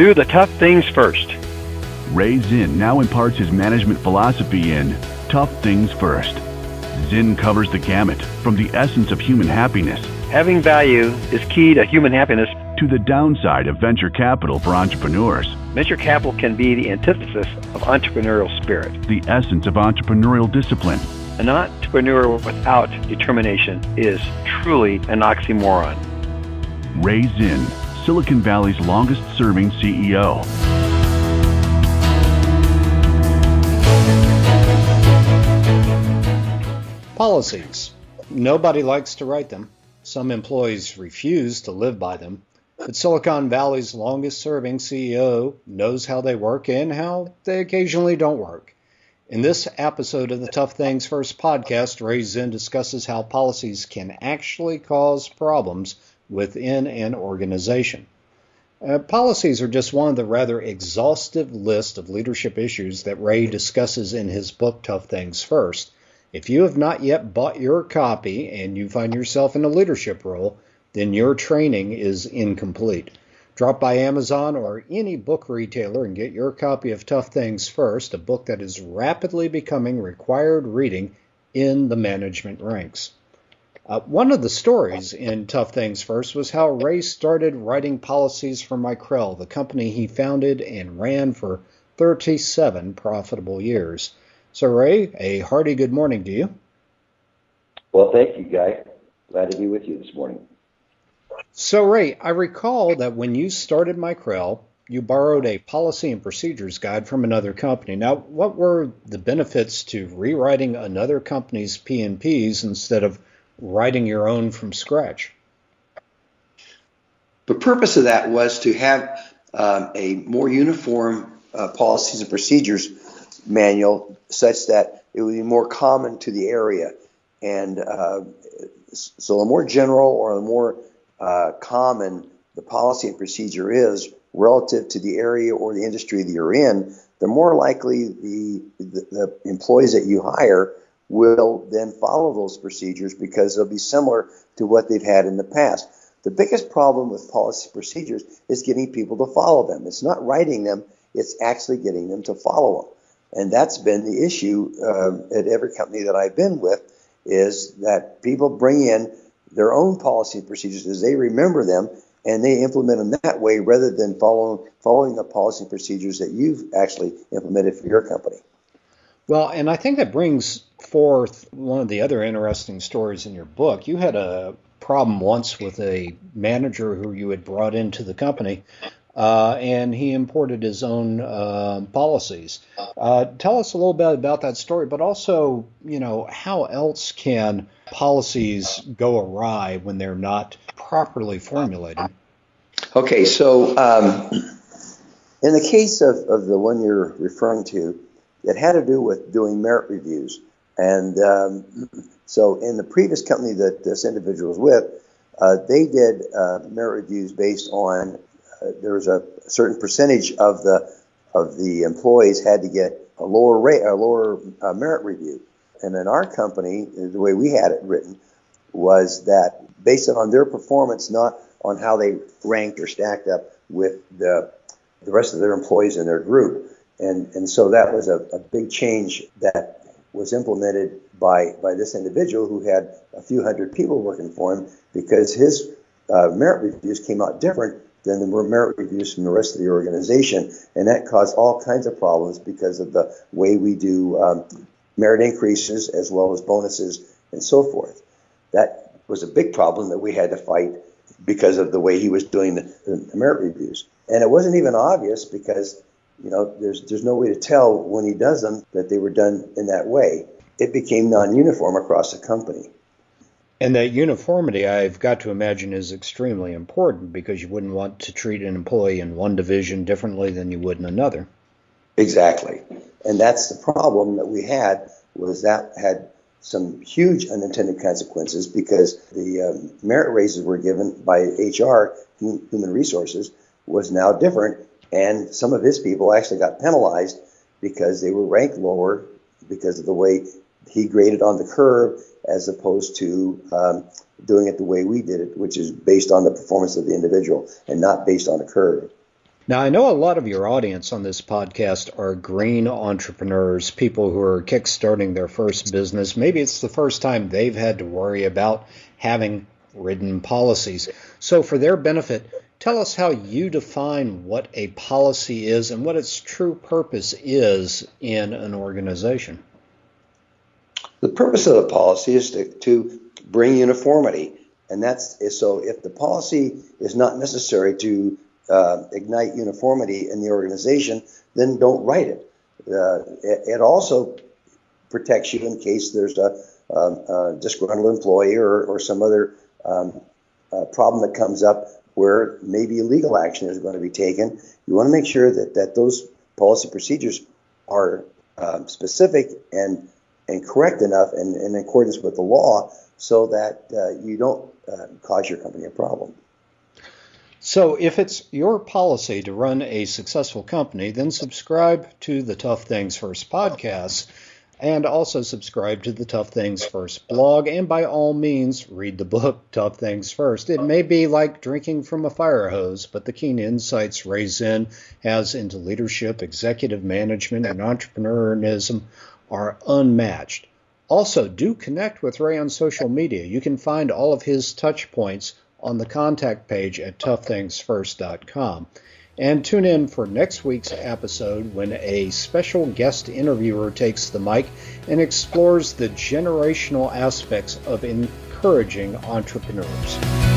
Do the tough things first. Zinn now imparts his management philosophy in Tough Things First. Zinn covers the gamut from the essence of human happiness Having value is key to human happiness. to the downside of venture capital for entrepreneurs, Venture capital can be the antithesis of entrepreneurial spirit. the essence of entrepreneurial discipline. An entrepreneur without determination is truly an oxymoron. Zinn, Silicon Valley's longest-serving CEO. Policies. Nobody likes to write them. Some employees refuse to live by them. But Silicon Valley's longest-serving CEO knows how they work and how they occasionally don't work. In this episode of the Tough Things First podcast, Zinn discusses how policies can actually cause problems within an organization. Policies are just one of the rather exhaustive list of leadership issues that Ray discusses in his book, Tough Things First. If you have not yet bought your copy and you find yourself in a leadership role, then your training is incomplete. Drop by Amazon or any book retailer and get your copy of Tough Things First, a book that is rapidly becoming required reading in the management ranks. One of the stories in Tough Things First was how Ray started writing policies for Micrel, the company he founded and ran for 37 profitable years. So Ray, a hearty good morning to you. Well, thank you, Guy. Glad to be with you this morning. So Ray, I recall that when you started Micrel, you borrowed a policy and procedures guide from another company. Now, what were the benefits to rewriting another company's P&Ps instead of writing your own from scratch? The purpose of that was to have a more uniform policies and procedures manual such that it would be more common to the area. And so the more general or the more common the policy and procedure is relative to the area or the industry that you're in, the more likely the employees that you hire will then follow those procedures because they'll be similar to what they've had in the past. The biggest problem with policy procedures is getting people to follow them. It's not writing them, it's actually getting them to follow them. And that's been the issue at every company that I've been with, is that people bring in their own policy and procedures as they remember them, and they implement them that way rather than following the policy and procedures that you've actually implemented for your company. Well, and I think that brings forth one of the other interesting stories in your book. You had a problem once with a manager who you had brought into the company, and he imported his own policies. Tell us a little bit about that story, but also, how else can policies go awry when they're not properly formulated? Okay, so in the case of the one you're referring to, it had to do with doing merit reviews. And so in the previous company that this individual was with, they did merit reviews based on there was a certain percentage of the employees had to get a lower merit review. And in our company, the way we had it written was that based on their performance, not on how they ranked or stacked up with the rest of their employees in their group. And so that was a big change that was implemented by this individual who had a few hundred people working for him, because his merit reviews came out different than the merit reviews from the rest of the organization. And that caused all kinds of problems because of the way we do merit increases as well as bonuses and so forth. That was a big problem that we had to fight because of the way he was doing the merit reviews. And it wasn't even obvious because there's no way to tell when he does them that they were done in that way. It became non-uniform across the company. And that uniformity, I've got to imagine, is extremely important, because you wouldn't want to treat an employee in one division differently than you would in another. Exactly. And that's the problem that we had, was that had some huge unintended consequences, because the merit raises were given by HR, Human Resources, was now different. And some of his people actually got penalized because they were ranked lower because of the way he graded on the curve, as opposed to doing it the way we did it, which is based on the performance of the individual and not based on a curve. Now, I know a lot of your audience on this podcast are green entrepreneurs, people who are kickstarting their first business. Maybe it's the first time they've had to worry about having written policies. So for their benefit, tell us how you define what a policy is and what its true purpose is in an organization. The purpose of the policy is to bring uniformity. And so if the policy is not necessary to ignite uniformity in the organization, then don't write it. It also protects you in case there's a disgruntled employee or some other problem that comes up where maybe legal action is going to be taken. You want to make sure that those policy procedures are specific and correct enough and in accordance with the law so that you don't cause your company a problem. So if it's your policy to run a successful company, then subscribe to the Tough Things First podcast and also subscribe to the Tough Things First blog. And by all means, read the book, Tough Things First. It may be like drinking from a fire hose, but the keen insights Ray Zinn has into leadership, executive management, and entrepreneurism are unmatched. Also, do connect with Ray on social media. You can find all of his touch points on the contact page at toughthingsfirst.com. And tune in for next week's episode when a special guest interviewer takes the mic and explores the generational aspects of encouraging entrepreneurs.